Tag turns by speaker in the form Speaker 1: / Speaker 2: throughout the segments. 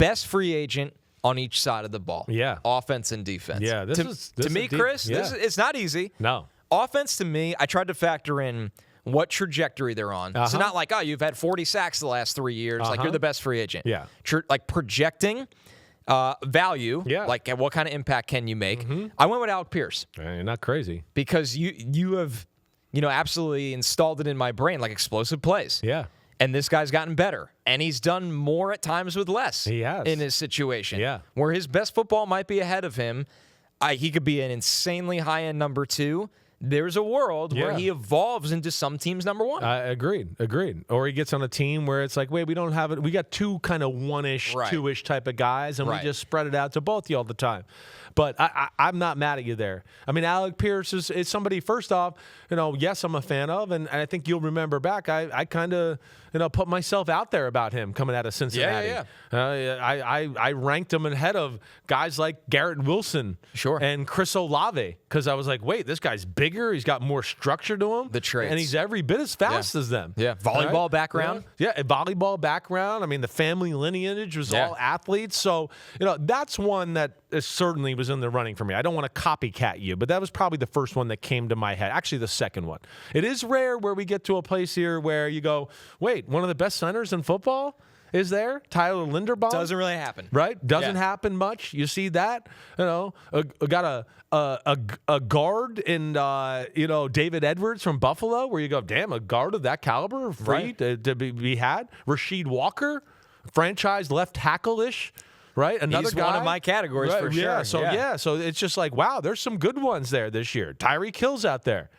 Speaker 1: best free agent on each side of the ball.
Speaker 2: Yeah.
Speaker 1: Offense and defense.
Speaker 2: Yeah.
Speaker 1: To me, Chris, it's not easy.
Speaker 2: No.
Speaker 1: Offense, to me, I tried to factor in what trajectory they're on. So not like, oh, you've had 40 sacks the last 3 years. Like, you're the best free agent.
Speaker 2: Yeah.
Speaker 1: Like, projecting value.
Speaker 2: Yeah.
Speaker 1: Like, what kind of impact can you make? I went with Alec Pierce.
Speaker 2: You're not crazy.
Speaker 1: Because you have, absolutely installed it in my brain, like explosive plays.
Speaker 2: Yeah.
Speaker 1: And this guy's gotten better. And he's done more at times with less.
Speaker 2: He has.
Speaker 1: In his situation.
Speaker 2: Yeah.
Speaker 1: Where his best football might be ahead of him, he could be an insanely high-end number 2. There's a world where he evolves into some team's number 1.
Speaker 2: Agreed. Or he gets on a team where it's like, wait, we don't have it. We got 2 kind of 1-ish, 2-ish type of guys, and we just spread it out to both of you all the time. But I'm not mad at you there. I mean, Alec Pierce is somebody, first off, yes, I'm a fan of, and I think you'll remember back, I kind of, put myself out there about him coming out of Cincinnati. I ranked him ahead of guys like Garrett Wilson and Chris Olave, because I was like, wait, this guy's bigger. He's got more structure to him.
Speaker 1: The traits.
Speaker 2: And he's every bit as fast as them.
Speaker 1: Yeah, volleyball background.
Speaker 2: Yeah, a volleyball background. I mean, the family lineage was all athletes. So, that's one that certainly was in the running for me. I don't want to copycat you, but that was probably the first one that came to my head. Actually, the second one. It is rare where we get to a place here where you go, wait, one of the best centers in football is there? Tyler Linderbaum?
Speaker 1: Doesn't really happen.
Speaker 2: Right? Doesn't happen much. You see that? Got a guard in, David Edwards from Buffalo, where you go, damn, a guard of that caliber free to be had. Rasheed Walker, franchise left tackle-ish. Right, another
Speaker 1: He's
Speaker 2: guy.
Speaker 1: one of my categories for sure.
Speaker 2: So it's just like, wow, there's some good ones there this year. Tyreek Hill's out there.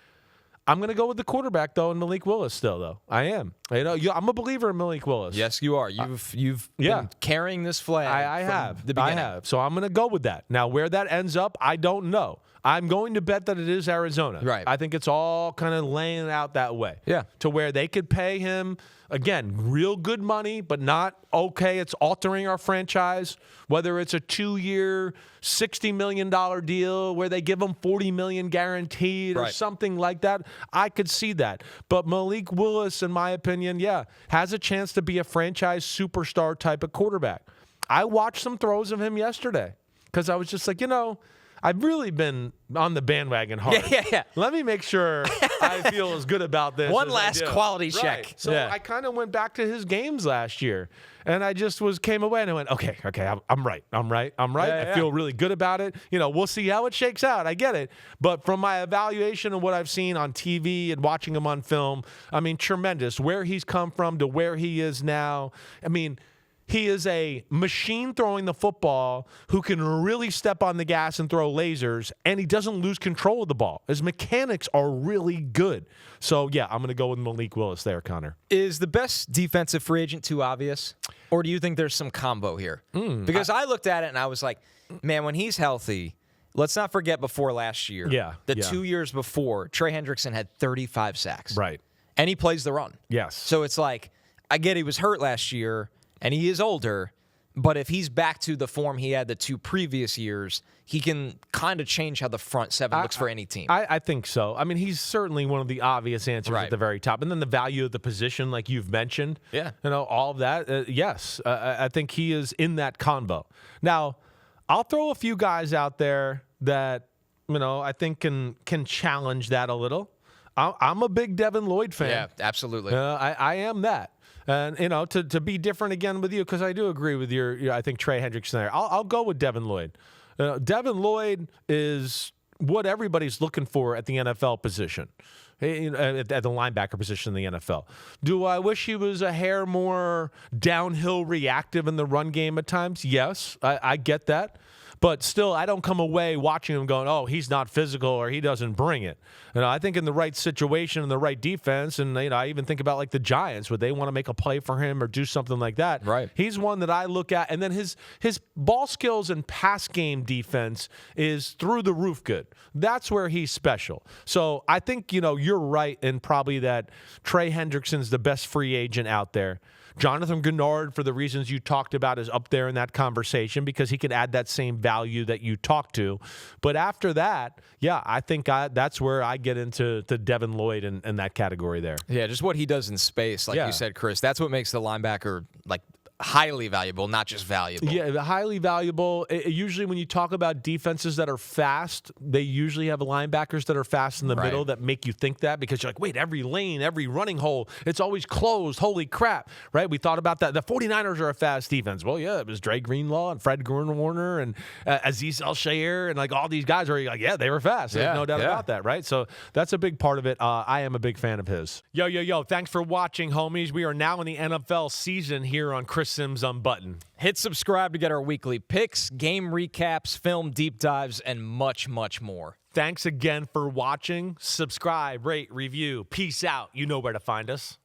Speaker 2: I'm going to go with the quarterback though, and Malik Willis still though. I am. I'm a believer in Malik Willis.
Speaker 1: Yes, you are. You've been carrying this flag.
Speaker 2: I have.
Speaker 1: The beginning.
Speaker 2: I have. So I'm going to go with that. Now, where that ends up, I don't know. I'm going to bet that it is Arizona.
Speaker 1: Right.
Speaker 2: I think it's all kind of laying out that way.
Speaker 1: Yeah.
Speaker 2: To where they could pay him, again, real good money, but not, okay, it's altering our franchise. Whether it's a 2-year, $60 million deal where they give him $40 million guaranteed or something like that, I could see that. But Malik Willis, in my opinion, has a chance to be a franchise superstar type of quarterback. I watched some throws of him yesterday because I was just like, I've really been on the bandwagon hard.
Speaker 1: Yeah.
Speaker 2: Let me make sure I feel as good about this.
Speaker 1: One last quality check.
Speaker 2: So I kind of went back to his games last year, and I just came away and I went, okay, I'm right. I feel really good about it. We'll see how it shakes out. I get it. But from my evaluation of what I've seen on TV and watching him on film, I mean, tremendous. Where he's come from to where he is now. I mean, he is a machine throwing the football who can really step on the gas and throw lasers, and he doesn't lose control of the ball. His mechanics are really good. So, I'm going to go with Malik Willis there, Connor.
Speaker 1: Is the best defensive free agent too obvious, or do you think there's some combo here? Because I looked at it and I was like, man, when he's healthy, let's not forget before last year. 2 years before, Trey Hendrickson had 35 sacks.
Speaker 2: Right.
Speaker 1: And he plays the run.
Speaker 2: Yes.
Speaker 1: So it's like, I get he was hurt last year, and he is older, but if he's back to the form he had the 2 previous years, he can kind of change how the front 7 looks for any team.
Speaker 2: I think so. I mean, he's certainly one of the obvious answers at the very top. And then the value of the position, like you've mentioned. Yeah. All of that. Yes. I think he is in that combo. Now, I'll throw a few guys out there that, I think can challenge that a little. I'm a big Devin Lloyd fan.
Speaker 1: Yeah, absolutely.
Speaker 2: I am that. And, to be different again with you, because I do agree with I think Trey Hendrickson there. I'll go with Devin Lloyd. Devin Lloyd is what everybody's looking for at the NFL position, at the linebacker position in the NFL. Do I wish he was a hair more downhill reactive in the run game at times? Yes, I get that. But still, I don't come away watching him going, oh, he's not physical or he doesn't bring it. I think in the right situation and the right defense, and I even think about like the Giants, would they want to make a play for him or do something like that?
Speaker 1: Right.
Speaker 2: He's one that I look at, and then his ball skills and pass game defense is through the roof good. That's where he's special. So I think you're right in probably that Trey Hendrickson's the best free agent out there. Jonathan Gennard, for the reasons you talked about, is up there in that conversation because he can add that same value that you talked to. But after that, I think that's where I get into Devin Lloyd in that category there.
Speaker 1: Yeah, just what he does in space, like you said, Chris. That's what makes the linebacker like highly valuable, not just valuable.
Speaker 2: Yeah, highly valuable. Usually when you talk about defenses that are fast, they usually have linebackers that are fast in the middle that make you think that, because you're like, wait, every lane, every running hole, it's always closed. Holy crap, right? We thought about that. The 49ers are a fast defense. Well, yeah, it was Dre Greenlaw and Fred Warner and Azeez Al-Shaair and like all these guys are like, yeah, they were fast. There's no doubt about that, right? So that's a big part of it. I am a big fan of his. Yo, thanks for watching, homies. We are now in the NFL season here on Chris Simms Unbuttoned.
Speaker 1: Hit subscribe to get our weekly picks, game recaps, film deep dives, and much, much more.
Speaker 2: Thanks again for watching. Subscribe, rate, review. Peace out. You know where to find us.